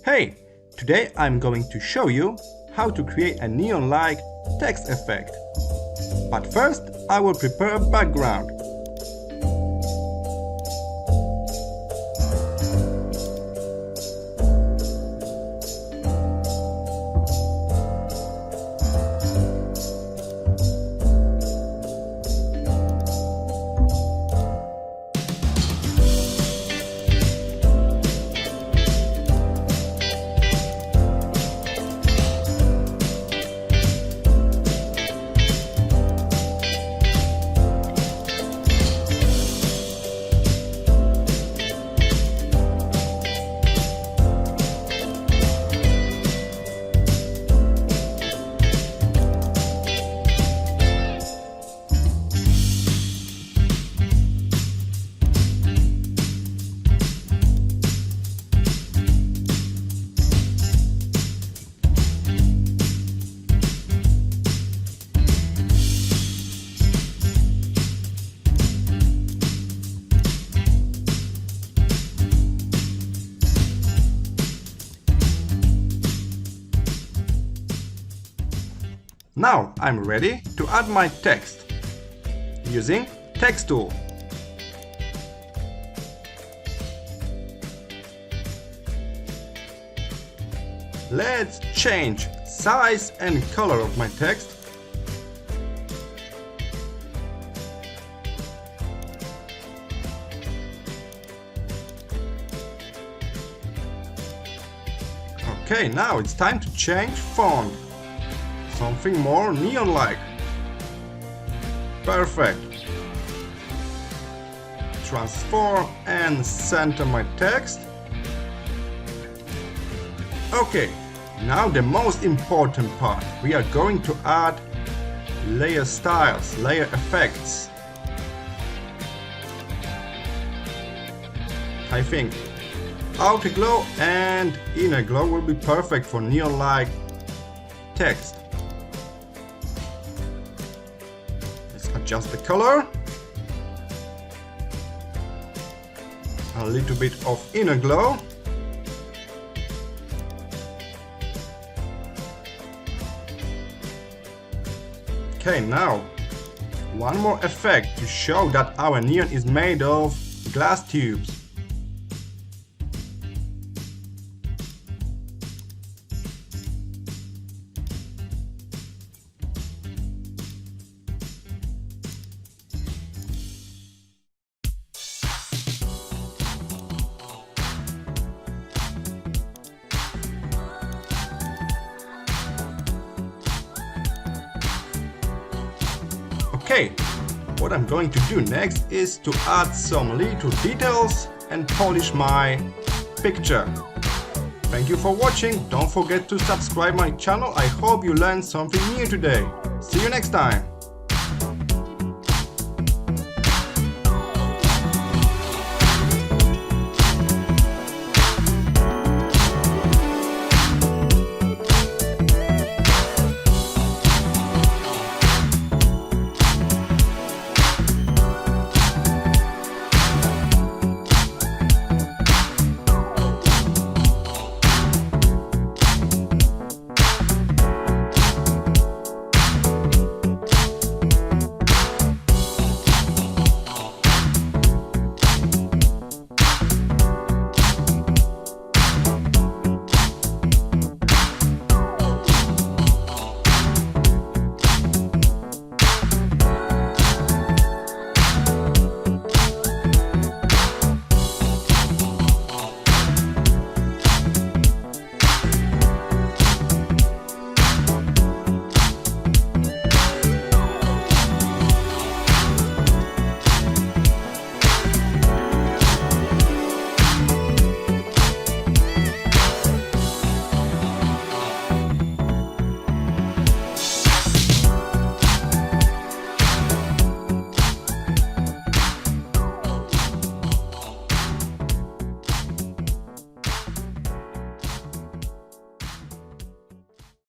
Hey, today I'm going to show you how to create a neon-like text effect. But first I will prepare a background. Now I'm ready to add my text using Text tool. Let's change size and color of my text. Okay, now it's time to change font. Something more neon-like. Perfect. Transform and center my text. Okay, now the most important part. We are going to add layer styles, layer effects. I think outer glow and inner glow will be perfect for neon-like text. Adjust the color, a little bit of inner glow, okay, now one more effect to show that our neon is made of glass tubes. Okay, what I'm going to do next is to add some little details and polish my picture. Thank you for watching. Don't forget to subscribe my channel. I hope you learned something new today. See you next time.